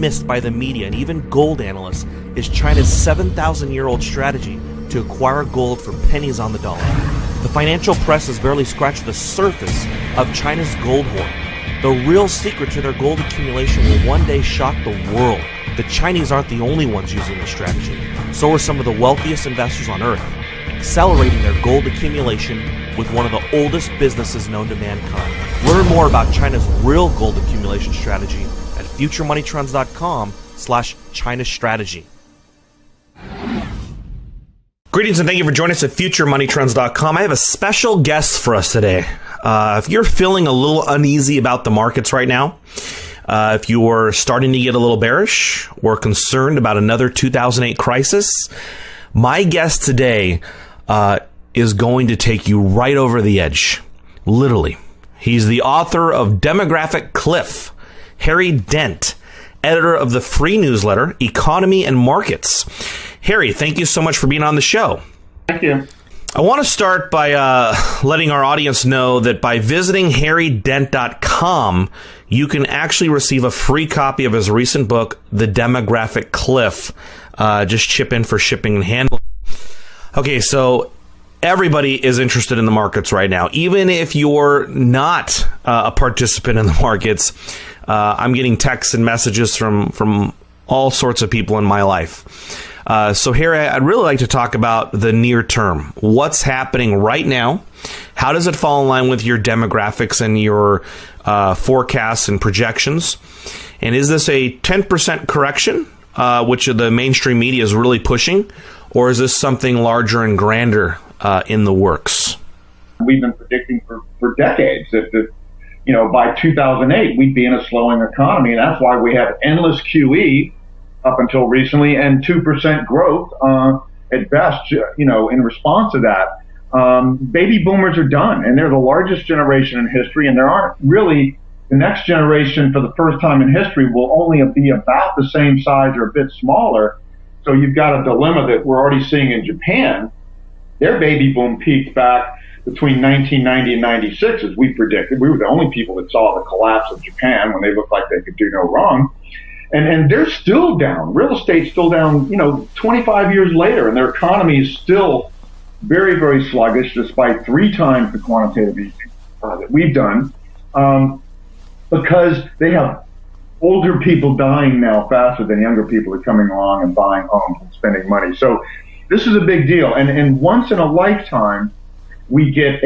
missed by the media and even gold analysts is China's 7,000-year-old strategy to acquire gold for pennies on the dollar. The financial press has barely scratched the surface of China's gold hoard. The real secret to their gold accumulation will one day shock the world. The Chinese aren't the only ones using this strategy. So are some of the wealthiest investors on Earth, accelerating their gold accumulation with one of the oldest businesses known to mankind. Learn more about China's real gold accumulation strategy at futuremoneytrends.com/China strategy. Greetings and thank you for joining us at futuremoneytrends.com. I have a special guest for us today. If you're feeling a little uneasy about the markets right now, if you are starting to get a little bearish or concerned about another 2008 crisis, my guest today is going to take you right over the edge. Literally. He's the author of Demographic Cliff, Harry Dent, editor of the free newsletter, Economy and Markets. Harry, thank you so much for being on the show. Thank you. I want to start by letting our audience know that by visiting harrydent.com, you can actually receive a free copy of his recent book, The Demographic Cliff. Just chip in for shipping and handling. Okay, so everybody is interested in the markets right now. Even if you're not a participant in the markets, I'm getting texts and messages from all sorts of people in my life. So Harry, I'd really like to talk about the near term. What's happening right now? How does it fall in line with your demographics and your forecasts and projections? And is this a 10% correction, which the mainstream media is really pushing? Or is this something larger and grander in the works? We've been predicting for decades that by 2008, we'd be in a slowing economy. And that's why we have endless QE up until recently, and 2% growth at best, in response to that. Baby boomers are done, and they're the largest generation in history, and there aren't really, the next generation for the first time in history will only be about the same size or a bit smaller. So you've got a dilemma that we're already seeing in Japan. Their baby boom peaked back between 1990 and 96, as we predicted. We were the only people that saw the collapse of Japan when they looked like they could do no wrong. And they're still down. Real estate's still down, 25 years later, and their economy is still very, very sluggish, despite 3 times the quantitative easing that we've done, because they have older people dying now faster than younger people are coming along and buying homes and spending money. So this is a big deal. And once in a lifetime, we get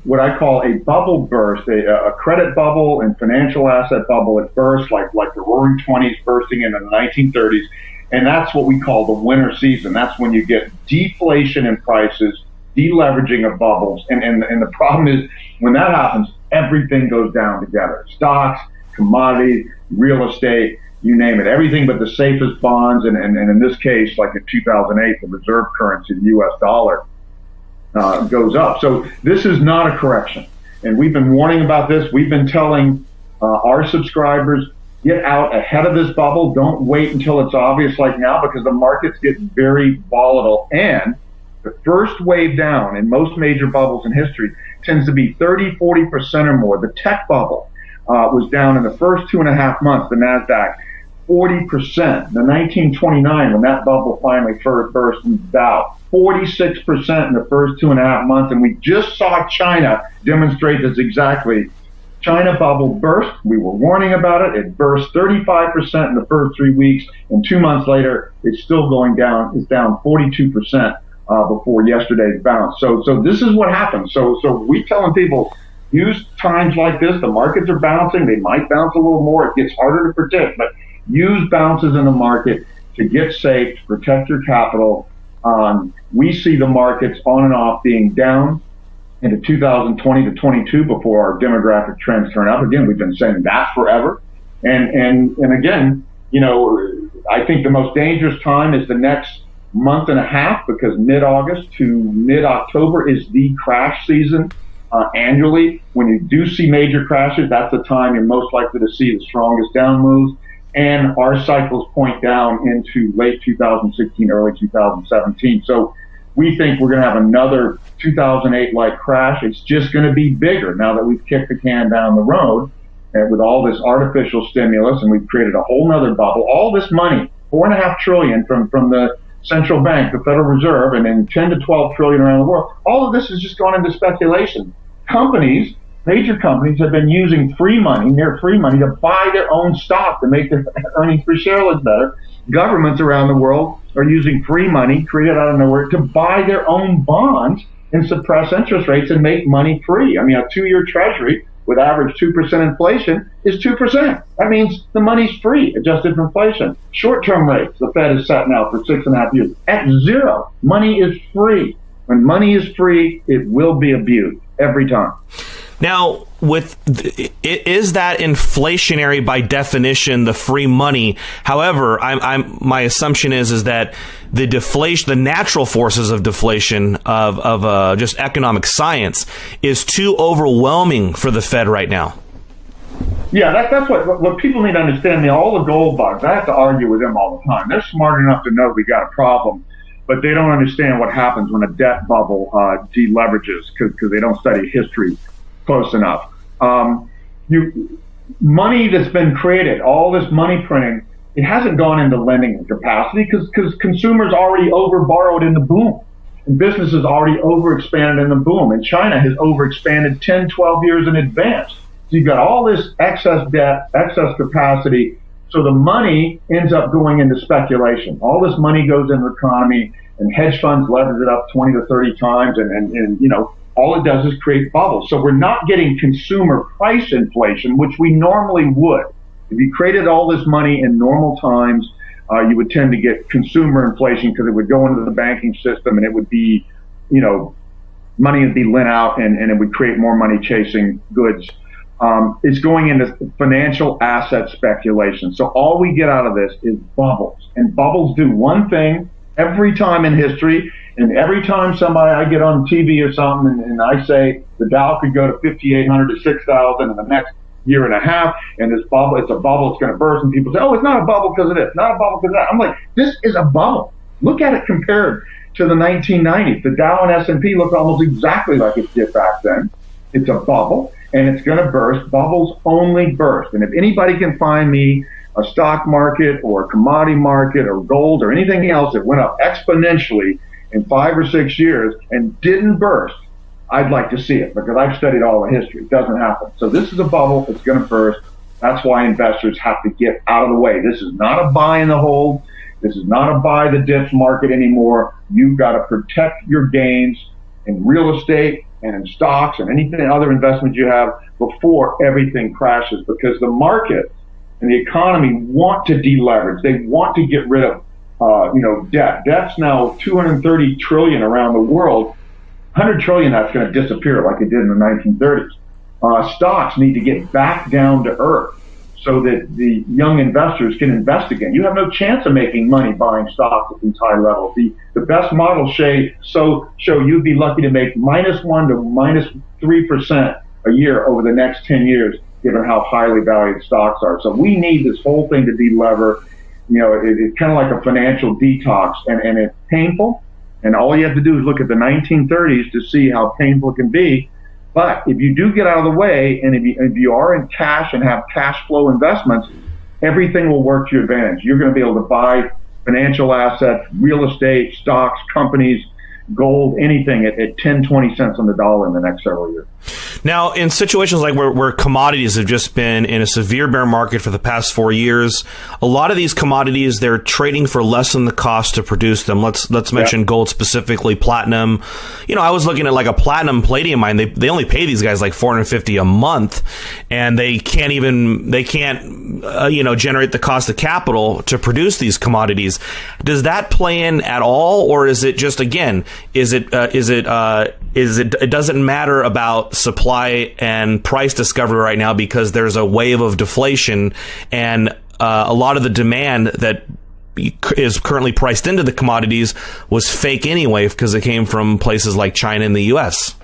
what I call a bubble burst, a credit bubble and financial asset bubble. It bursts like the Roaring '20s bursting in the 1930s. And that's what we call the winter season. That's when you get deflation in prices, deleveraging of bubbles. And the problem is when that happens, everything goes down together. Stocks, commodities, real estate, you name it. Everything but the safest bonds. And in this case, like in 2008, the reserve currency, the US dollar, goes up. So this is not a correction. And we've been warning about this. We've been telling our subscribers, get out ahead of this bubble. Don't wait until it's obvious like now, because the markets get very volatile. And the first wave down in most major bubbles in history tends to be 30-40% or more. The tech bubble was down in the first 2.5 months, the NASDAQ, 40%. The 1929, when that bubble finally first burst in Dow, 46% in the first 2.5 months, and we just saw China demonstrate this exactly. China bubble burst. We were warning about it. It burst 35% in the first 3 weeks, and 2 months later, it's still going down. It's down 42% before yesterday's bounce. So this is what happens. So we telling people, use times like this. The markets are bouncing. They might bounce a little more. It gets harder to predict, but use bounces in the market to get safe, to protect your capital. We see the markets on and off being down into 2020 to 22 before our demographic trends turn up. Again, we've been saying that forever. And again, I think the most dangerous time is the next month and a half, because mid-August to mid-October is the crash season annually. When you do see major crashes, that's the time you're most likely to see the strongest down moves. And our cycles point down into late 2016, early 2017. So we think we're going to have another 2008-like crash. It's just going to be bigger now that we've kicked the can down the road. with all this artificial stimulus, and we've created a whole nother bubble. All this money, $4.5 trillion from the central bank, the Federal Reserve, and then 10 to 12 trillion around the world. All of this has just gone into speculation. Companies, major companies, have been using free money, near free money, to buy their own stock to make their earnings per share look better. Governments around the world are using free money created out of nowhere to buy their own bonds and suppress interest rates and make money free. I mean, a 2-year treasury with average 2% inflation is 2%. That means the money's free, adjusted for inflation. Short-term rates, the Fed is set now for 6.5 years, at 0. Money is free. When money is free, it will be abused every time. Now, is that inflationary by definition, the free money? However, my assumption is that the deflation, the natural forces of deflation of just economic science, is too overwhelming for the Fed right now. Yeah, that's what people need to understand. All the gold bugs, I have to argue with them all the time. They're smart enough to know we got a problem, but they don't understand what happens when a debt bubble deleverages because they don't study history close enough. Money that's been created, all this money printing, it hasn't gone into lending capacity because consumers already overborrowed in the boom. And businesses already overexpanded in the boom. And China has overexpanded 10, 12 years in advance. So you've got all this excess debt, excess capacity. So the money ends up going into speculation. All this money goes into the economy, and hedge funds leverage it up 20 to 30 times. And all it does is create bubbles. So we're not getting consumer price inflation, which we normally would. If you created all this money in normal times, you would tend to get consumer inflation because it would go into the banking system and it would be, money would be lent out and it would create more money chasing goods. It's going into financial asset speculation. So all we get out of this is bubbles. And bubbles do one thing every time in history. And every time I get on TV or something and I say the Dow could go to 5,800 to 6,000 in the next year and a half, and it's a bubble, it's going to burst, and people say, oh, it's not a bubble because of this, not a bubble because of that. I'm like, this is a bubble. Look at it compared to the 1990s. The Dow and S&P look almost exactly like it did back then. It's a bubble, and it's going to burst. Bubbles only burst. And if anybody can find me a stock market or a commodity market or gold or anything else that went up exponentially in 5 or 6 years and didn't burst, I'd like to see it because I've studied all the history. It doesn't happen. So this is a bubble. It's going to burst. That's why investors have to get out of the way. This is not a buy in the hold. This is not a buy the dips market anymore. You've got to protect your gains in real estate and in stocks and anything other investments you have before everything crashes, because the market and the economy want to deleverage. They want to get rid of debt. Debt's now 230 trillion around the world. 100 trillion, that's going to disappear like it did in the 1930s. Stocks need to get back down to earth so that the young investors can invest again. You have no chance of making money buying stocks at these high levels. The best models show you'd be lucky to make -1 to -3% a year over the next 10 years, given how highly valued stocks are. So we need this whole thing to delever. It's kind of like a financial detox, and it's painful. And all you have to do is look at the 1930s to see how painful it can be. But if you do get out of the way, and if you are in cash and have cash flow investments, everything will work to your advantage. You're going to be able to buy financial assets, real estate, stocks, companies, gold, anything at 10, 20 cents on the dollar in the next several years. Now, in situations like where commodities have just been in a severe bear market for the past 4 years, a lot of these commodities, they're trading for less than the cost to produce them. Let's mention gold specifically, platinum. I was looking at like a platinum palladium mine. They only pay these guys like $450 a month, and they can't generate the cost of capital to produce these commodities. Does that play in at all, or is it just, again, it doesn't matter about supply and price discovery right now because there's a wave of deflation, and a lot of the demand that is currently priced into the commodities was fake anyway because it came from places like China and the U.S.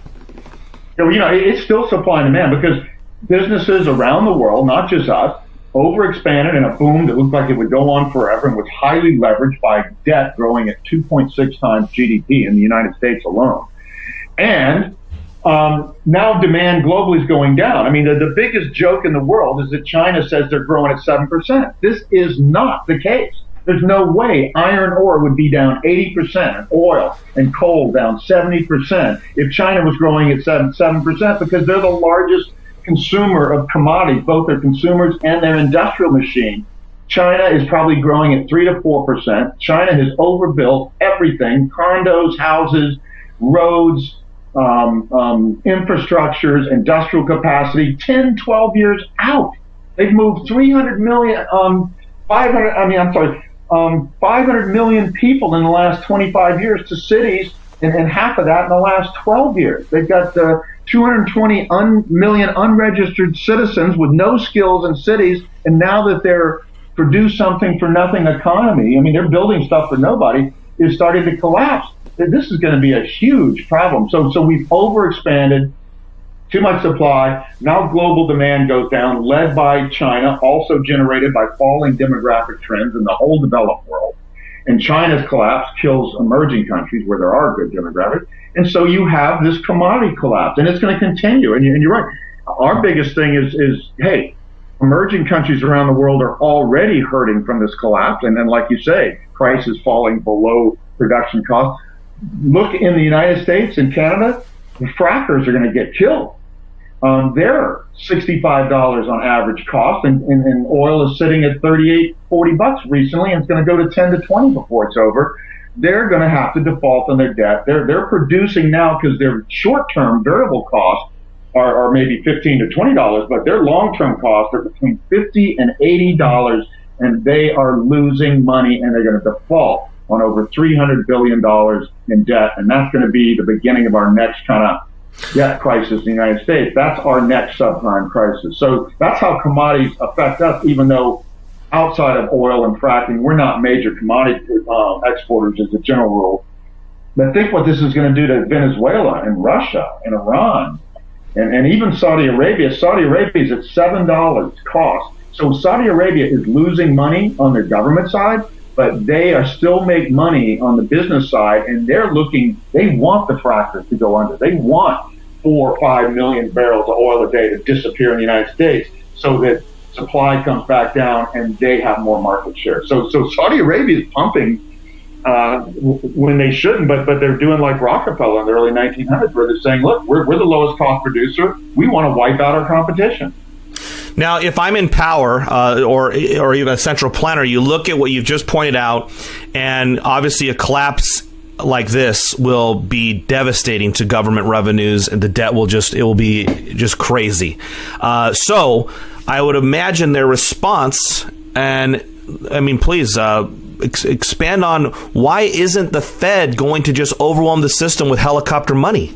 It's still supply and demand because businesses around the world, not just us, overexpanded in a boom that looked like it would go on forever and was highly leveraged by debt growing at 2.6 times GDP in the United States alone. And now demand globally is going down. I mean, the biggest joke in the world is that China says they're growing at 7%. This is not the case. There's no way iron ore would be down 80%, and oil and coal down 70% if China was growing at 7%, because they're the largest consumer of commodities, both their consumers and their industrial machine. China is probably growing at 3 to 4%. China has overbuilt everything: condos, houses, roads, infrastructures, industrial capacity, 10, 12 years out. They've moved 500 million people in the last 25 years to cities, and half of that in the last 12 years. They've got 220 million unregistered citizens with no skills in cities, and now that they're produce something for nothing economy, I mean, they're building stuff for nobody, is starting to collapse. This is going to be a huge problem. So we've overexpanded, too much supply. Now global demand goes down, led by China, also generated by falling demographic trends in the whole developed world. And China's collapse kills emerging countries where there are good demographics. And so you have this commodity collapse, and it's going to continue. And you're right. Our biggest thing is, hey, emerging countries around the world are already hurting from this collapse. And then, like you say, prices falling below production costs. Look in the United States and Canada, the frackers are going to get killed. They're $65 on average cost, and oil is sitting at $38, $40 recently, and it's going to go to 10 to 20 before it's over. They're going to have to default on their debt. They're producing now because their short-term variable costs are maybe $15 to $20, but their long-term costs are between $50 and $80, and they are losing money, and they're going to default on over $300 billion in debt, and that's going to be the beginning of our next kind of debt crisis in the United States. That's our next subprime crisis. So that's how commodities affect us, even though outside of oil and fracking, we're not major commodity exporters as a general rule. But think what this is going to do to Venezuela and Russia and Iran and even Saudi Arabia. Saudi Arabia is at $7 cost. So Saudi Arabia is losing money on their government side, but they are still make money on the business side, and they want the frackers to go under. They want 4 or 5 million barrels of oil a day to disappear in the United States so that supply comes back down and they have more market share. So Saudi Arabia is pumping when they shouldn't, but they're doing like Rockefeller in the early 1900s, where they're saying, look, we're the lowest cost producer. We want to wipe out our competition. Now, if I'm in power or even a central planner, you look at what you've just pointed out, and obviously a collapse like this will be devastating to government revenues, and the debt will be just crazy. So I would imagine their response, and I mean, please expand on why isn't the Fed going to just overwhelm the system with helicopter money?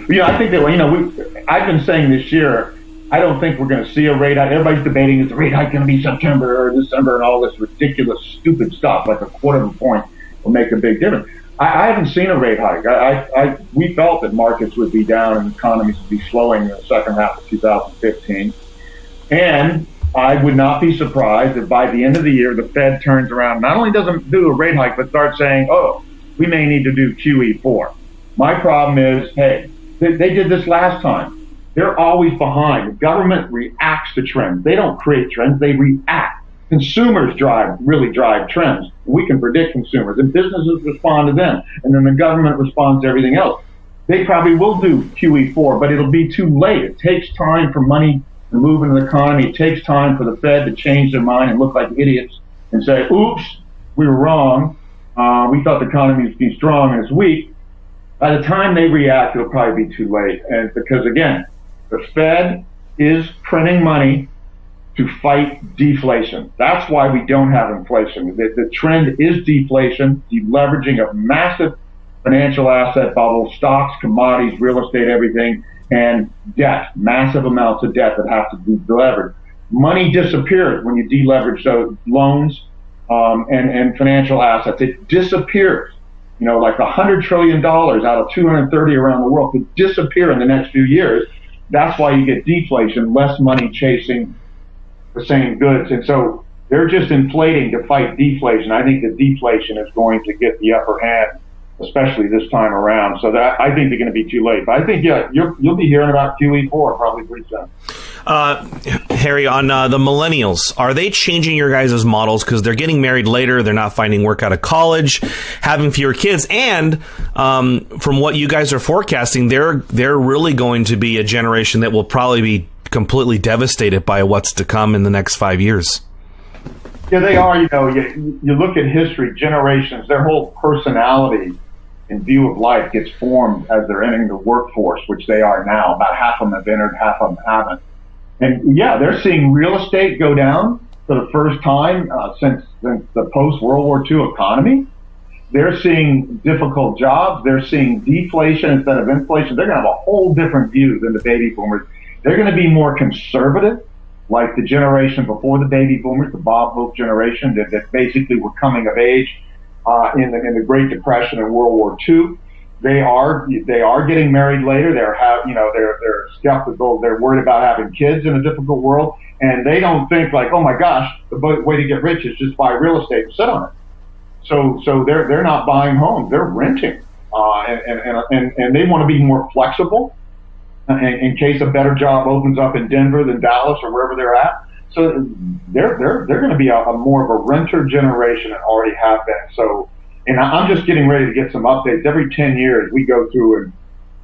I think that, I've been saying this year, I don't think we're going to see a rate hike. Everybody's debating, is the rate hike going to be September or December, and all this ridiculous, stupid stuff, like a quarter of a point will make a big difference. I haven't seen a rate hike. We felt that markets would be down and economies would be slowing in the second half of 2015. And I would not be surprised if by the end of the year, the Fed turns around, not only doesn't do a rate hike, but starts saying, oh, we may need to do QE4. My problem is, hey, they did this last time. They're always behind. The government reacts to trends. They don't create trends. They react. Consumers really drive trends. We can predict consumers, and businesses respond to them. And then the government responds to everything else. They probably will do QE4, but it'll be too late. It takes time for money to move into the economy. It takes time for the Fed to change their mind and look like idiots and say, oops, we were wrong. We thought the economy was being strong and it's weak. By the time they react, it'll probably be too late. And because, again, the Fed is printing money to fight deflation. That's why we don't have inflation. The trend is deflation, deleveraging of massive financial asset bubbles, stocks, commodities, real estate, everything, and debt, massive amounts of debt that have to be deleveraged. Money disappears when you deleverage those loans and financial assets. It disappears. Like $100 trillion out of 230 around the world could disappear in the next few years. That's why you get deflation, less money chasing the same goods. And so they're just inflating to fight deflation. I think that deflation is going to get the upper hand especially this time around. So that I think they're going to be too late. But I think, yeah, you'll be hearing about QE4 probably pretty soon. Harry, on the millennials, are they changing your guys' models because they're getting married later, they're not finding work out of college, having fewer kids, and from what you guys are forecasting, they're really going to be a generation that will probably be completely devastated by what's to come in the next 5 years? Yeah, they are. You look at history, generations, their whole personality and view of life gets formed as they're entering the workforce, which they are now. About half of them have entered, half of them haven't. And yeah, they're seeing real estate go down for the first time since the post-World War II economy. They're seeing difficult jobs. They're seeing deflation instead of inflation. They're going to have a whole different view than the baby boomers. They're going to be more conservative, like the generation before the baby boomers, the Bob Hope generation that basically were coming of age in the Great Depression and World War II. They are getting married later. They're skeptical. They're worried about having kids in a difficult world, and they don't think like, oh my gosh, the way to get rich is just buy real estate and sit on it. So they're not buying homes. They're renting, and they want to be more flexible in case a better job opens up in Denver than Dallas or wherever they're at. So they're going to be a more of a renter generation and already have been. So, and I'm just getting ready to get some updates. Every 10 years we go through and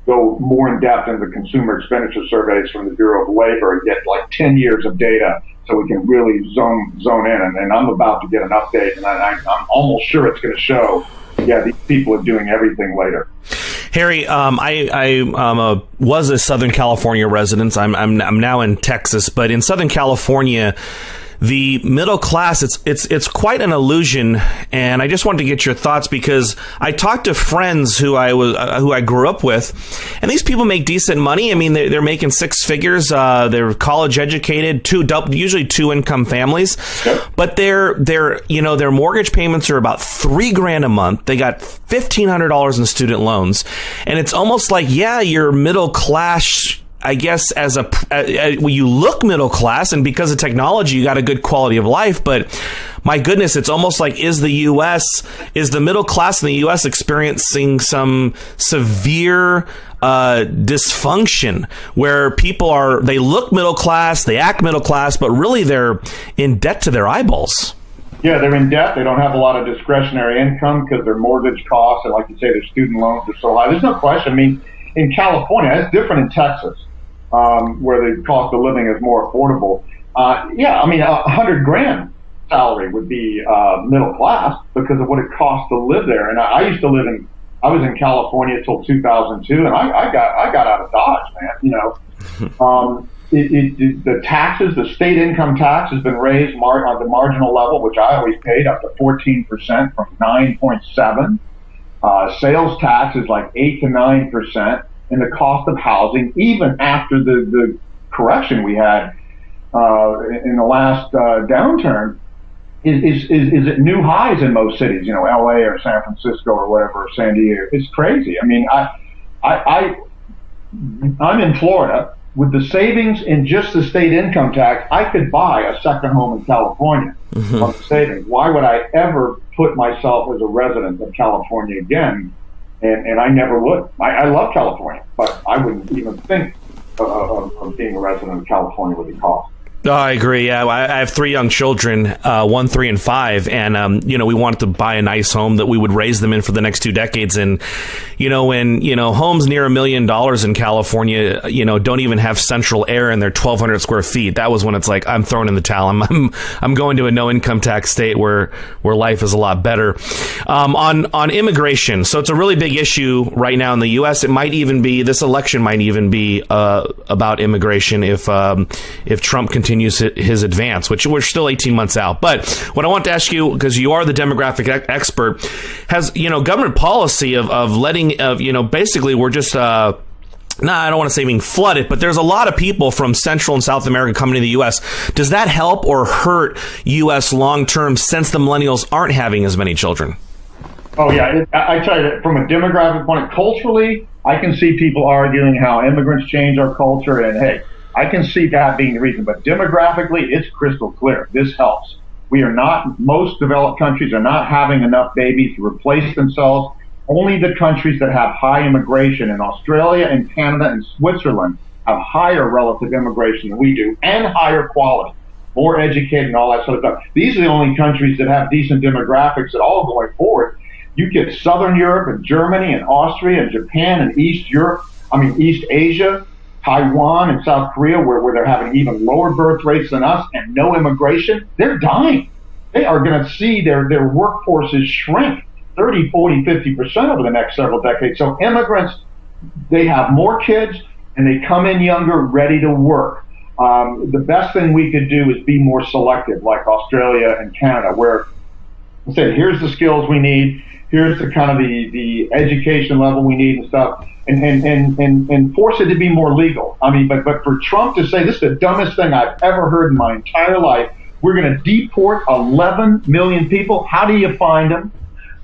go more in depth into the consumer expenditure surveys from the Bureau of Labor and get like 10 years of data so we can really zone in. And I'm about to get an update, and I'm almost sure it's going to show, yeah, these people are doing everything later. Harry, I was a Southern California resident. I'm now in Texas, but in Southern California, the middle class, it's quite an illusion, and I just wanted to get your thoughts because I talked to friends who I grew up with, and these people make decent money. I mean, they're making six figures. They're college educated, usually two income families, but their mortgage payments are about $3,000 a month. They got $1,500 in student loans, and it's almost like, yeah, you're middle class. I guess you look middle class, and because of technology, you got a good quality of life. But my goodness, it's almost like is the middle class in the U.S. experiencing some severe dysfunction where they look middle class, they act middle class, but really they're in debt to their eyeballs. Yeah, they're in debt. They don't have a lot of discretionary income because their mortgage costs and, like you say, their student loans are so high. There's no question. I mean, in California, it's different in Texas. Where the cost of living is more affordable. Yeah, I mean, $100,000 salary would be middle class because of what it costs to live there. And I used to I was in California till 2002, and I got out of Dodge, man. The taxes, the state income tax has been raised on the marginal level, which I always paid, up to 14% from 9.7. Sales tax is like 8 to 9%. And the cost of housing, even after the correction we had in the last downturn, is at new highs in most cities. L.A. or San Francisco or whatever, or San Diego. It's crazy. I mean, I'm in Florida. With the savings in just the state income tax, I could buy a second home in California on the savings. Why would I ever put myself as a resident of California again? And I never would. I love California, but I wouldn't even think of being a resident of California with the cost. Oh, I agree. Yeah, I have 3 young children, 1, 3, and 5, and we wanted to buy a nice home that we would raise them in for the next 2 decades. And when homes near $1 million in California, don't even have central air and they're 1,200 square feet. That was when it's like I'm throwing in the towel. I'm going to a no income tax state where life is a lot better. On immigration, so it's a really big issue right now in the U.S. This election might even be about immigration if Trump continues his advance, which we're still 18 months out. But what I want to ask you, because you are the demographic expert, has government policy of letting basically we're just I don't want to say being flooded, but there's a lot of people from Central and South America coming to the U.S. Does that help or hurt U.S. long term since the millennials aren't having as many children? Oh yeah, I tell you that from a demographic point, culturally, I can see people arguing how immigrants change our culture, and hey, I can see that being the reason, but demographically, it's crystal clear. This helps. Most developed countries are not having enough babies to replace themselves. Only the countries that have high immigration, in Australia and Canada and Switzerland, have higher relative immigration than we do, and higher quality, more educated and all that sort of stuff. These are the only countries that have decent demographics at all going forward. You get Southern Europe and Germany and Austria and Japan and East Asia, Taiwan and South Korea, where they're having even lower birth rates than us and no immigration. They're dying. They are going to see their workforces shrink 30, 40, 50% over the next several decades. So immigrants, they have more kids and they come in younger, ready to work. The best thing we could do is be more selective, like Australia and Canada, where I said, here's the skills we need, here's the kind of the education level we need and stuff, and force it to be more legal. I mean, but for Trump to say, this is the dumbest thing I've ever heard in my entire life, we're going to deport 11 million people. How do you find them?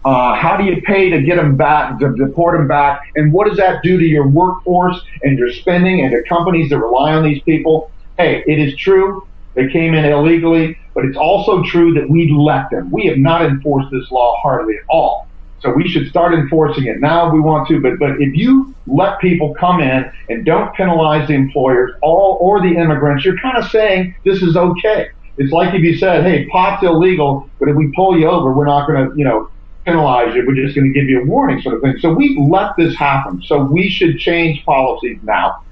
How do you pay to get them back, to deport them back? And what does that do to your workforce and your spending and the companies that rely on these people? Hey, it is true. They came in illegally, but it's also true that we let them. We have not enforced this law hardly at all. So we should start enforcing it now if we want to. But if you let people come in and don't penalize the employers or the immigrants, you're kind of saying this is okay. It's like if you said, hey, pot's illegal, but if we pull you over, we're not going to, penalize you. We're just going to give you a warning, sort of thing. So we let this happen. So we should change policies now,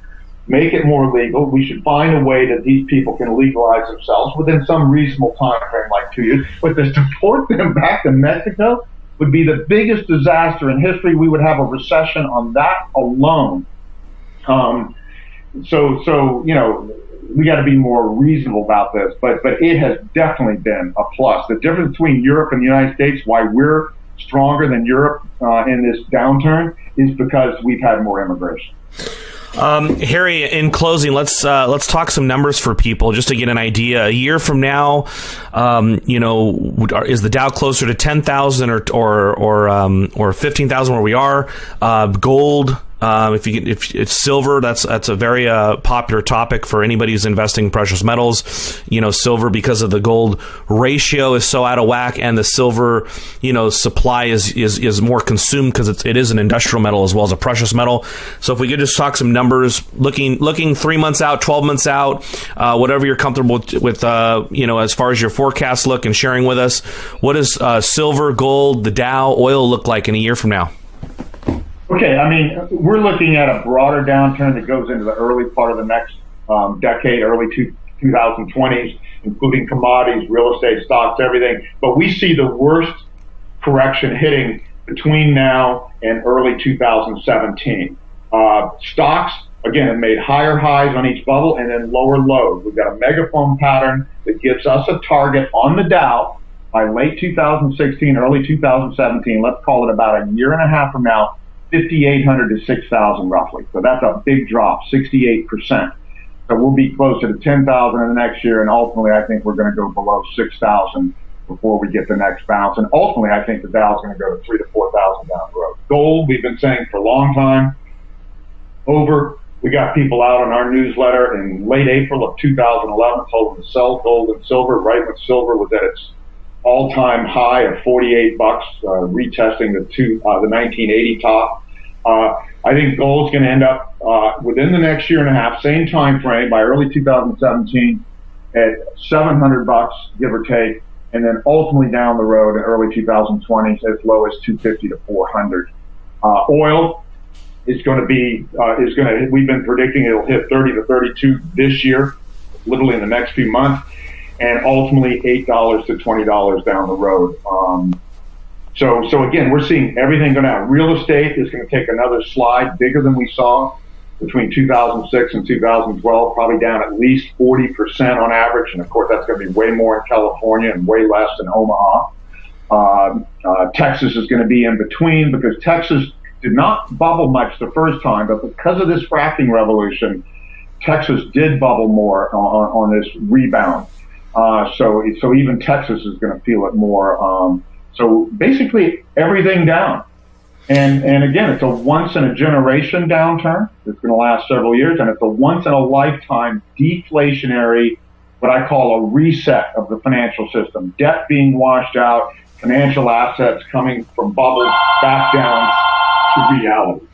make it more legal. We should find a way that these people can legalize themselves within some reasonable time frame, like 2 years. But to deport them back to Mexico would be the biggest disaster in history. We would have a recession on that alone. We got to be more reasonable about this, but it has definitely been a plus. The difference between Europe and the United States, why we're stronger than Europe in this downturn, is because we've had more immigration. Harry, in closing, let's talk some numbers for people just to get an idea. A year from now, is the Dow closer to 10,000 or 15,000 where we are? Gold. If it's silver, that's a very popular topic for anybody who's investing in precious metals. Silver, because of the gold ratio, is so out of whack, and the silver, supply is more consumed because it is an industrial metal as well as a precious metal. So if we could just talk some numbers, looking 3 months out, 12 months out, whatever you're comfortable with, as far as your forecasts look, and sharing with us, what does silver, gold, the Dow, oil look like in a year from now? Okay, we're looking at a broader downturn that goes into the early part of the next decade, early 2020s, including commodities, real estate, stocks, everything. But we see the worst correction hitting between now and early 2017. Stocks, again, have made higher highs on each bubble and then lower lows. We've got a megaphone pattern that gives us a target on the Dow by late 2016, early 2017. Let's call it about a year and a half from now. 5,800 to 6,000 roughly. So that's a big drop, 68%. So we'll be closer to 10,000 in the next year, and ultimately I think we're going to go below 6,000 before we get the next bounce. And ultimately I think the Dow is going to go to 3,000 to 4,000 down the road. Gold, we've been saying for a long time, we got people out on our newsletter in late April of 2011 told them to sell gold and silver right when silver was at its all-time high of $48, retesting the 1980 top. I think gold's going to end up within the next year and a half, same time frame, by early 2017 at $700, give or take, and then ultimately down the road in early 2020 as low as $250 to $400. Oil is going to be we've been predicting it'll hit 30 to 32 this year, literally in the next few months, and ultimately $8 to $20 down the road. So again, we're seeing everything go down. Real estate is going to take another slide bigger than we saw between 2006 and 2012, probably down at least 40% on average. And of course, that's going to be way more in California and way less in Omaha. Texas is going to be in between because Texas did not bubble much the first time, but because of this fracking revolution, Texas did bubble more on this rebound. So even Texas is going to feel it more. So basically everything down. And again, it's a once in a generation downturn. It's going to last several years, and it's a once in a lifetime deflationary, what I call a reset of the financial system. Debt being washed out, financial assets coming from bubbles back down to reality.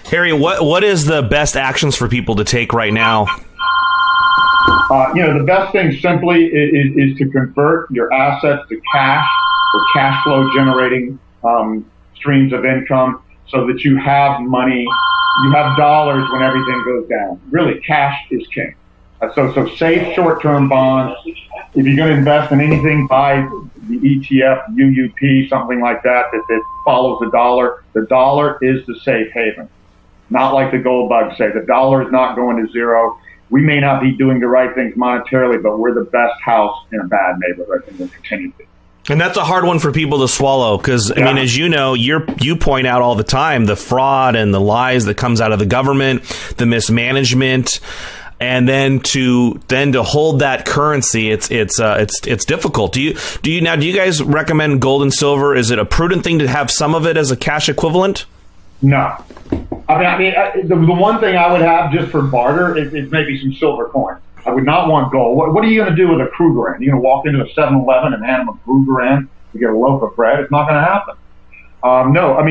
Harry, what is the best actions for people to take right now? The best thing simply is to convert your assets to cash or cash flow generating streams of income so that you have money, you have dollars when everything goes down. Really, cash is king. So safe short-term bonds. If you're going to invest in anything, buy the ETF, UUP, something like that follows the dollar. The dollar is the safe haven. Not like the gold bugs say. The dollar is not going to zero. We may not be doing the right things monetarily, but we're the best house in a bad neighborhood, and we'll continue to be. And that's a hard one for people to swallow because, I mean, as you know, you point out all the time the fraud and the lies that comes out of the government, the mismanagement, and then to hold that currency, it's difficult. Do you guys recommend gold and silver? Is it a prudent thing to have some of it as a cash equivalent? No. The one thing I would have just for barter is maybe some silver coins. I would not want gold. What are you going to do with a Krugerrand? You're going to walk into a 7-Eleven and hand them a Krugerrand to get a loaf of bread? It's not going to happen. No,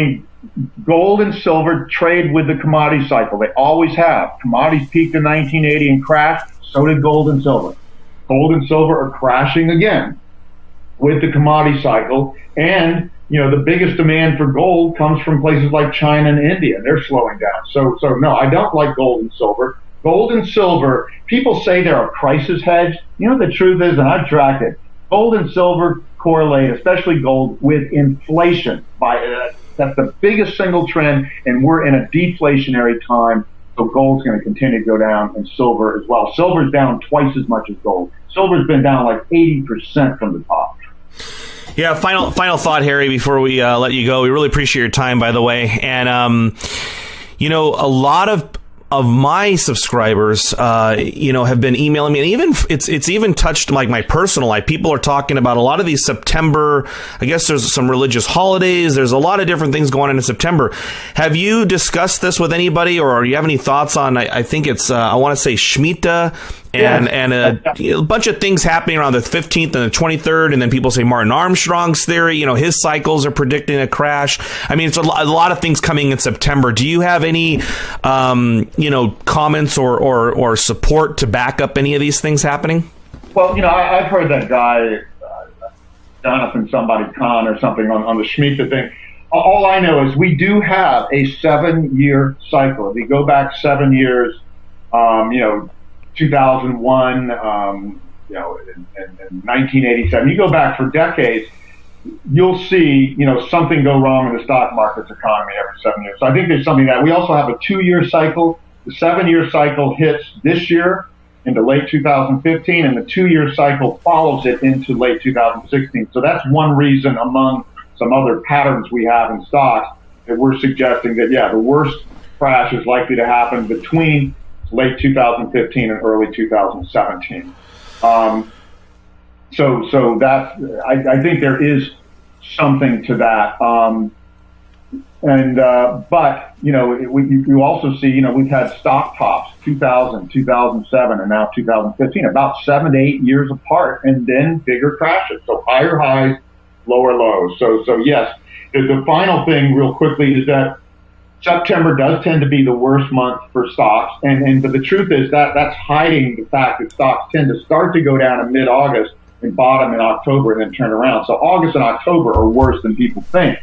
gold and silver trade with the commodity cycle. They always have. Commodities peaked in 1980 and crashed. So did gold and silver. Gold and silver are crashing again with the commodity cycle. And, the biggest demand for gold comes from places like China and India. They're slowing down. So no, I don't like gold and silver. Gold and silver, people say they're a crisis hedge. The truth is, and I've tracked it, gold and silver correlate, especially gold, with inflation. That's the biggest single trend, and we're in a deflationary time, so gold's going to continue to go down, and silver as well. Silver's down twice as much as gold. Silver's been down like 80% from the top. Yeah, final thought, Harry, before we let you go. We really appreciate your time, by the way. And, a lot of my subscribers, have been emailing me, and even it's even touched like my personal life. People are talking about a lot of these September. I guess there's some religious holidays. There's a lot of different things going on in September. Have you discussed this with anybody, or do you have any thoughts on? I think it's I want to say Shemitah. And a bunch of things happening around the 15th and the 23rd, and then people say Martin Armstrong's theory. His cycles are predicting a crash. It's a lot of things coming in September. Do you have any, comments or support to back up any of these things happening? Well, I've heard that guy, Jonathan somebody Khan or something on the Shemitah thing. All I know is we do have a 7-year cycle. If you go back 7 years, 2001, and 1987. You go back for decades, you'll see, something go wrong in the stock market's economy every 7 years. So I think there's something that we also have a 2-year cycle. The 7-year cycle hits this year into late 2015, and the 2-year cycle follows it into late 2016. So that's one reason among some other patterns we have in stocks that we're suggesting that, the worst crash is likely to happen between late 2015 and early 2017. So that's, I think there is something to that. But, you also see, we've had stock tops, 2000, 2007, and now 2015, about 7 to 8 years apart, and then bigger crashes. So higher highs, lower lows. So yes, the final thing real quickly is that September does tend to be the worst month for stocks, but the truth is that's hiding the fact that stocks tend to start to go down in mid-August and bottom in October and then turn around. So August and October are worse than people think.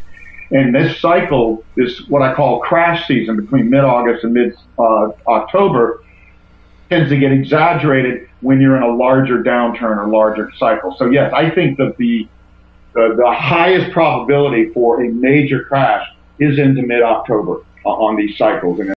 And this cycle, this what I call crash season between mid-August and mid-October, tends to get exaggerated when you're in a larger downturn or larger cycle. So yes, I think that the highest probability for a major crash is into mid-October on these cycles. And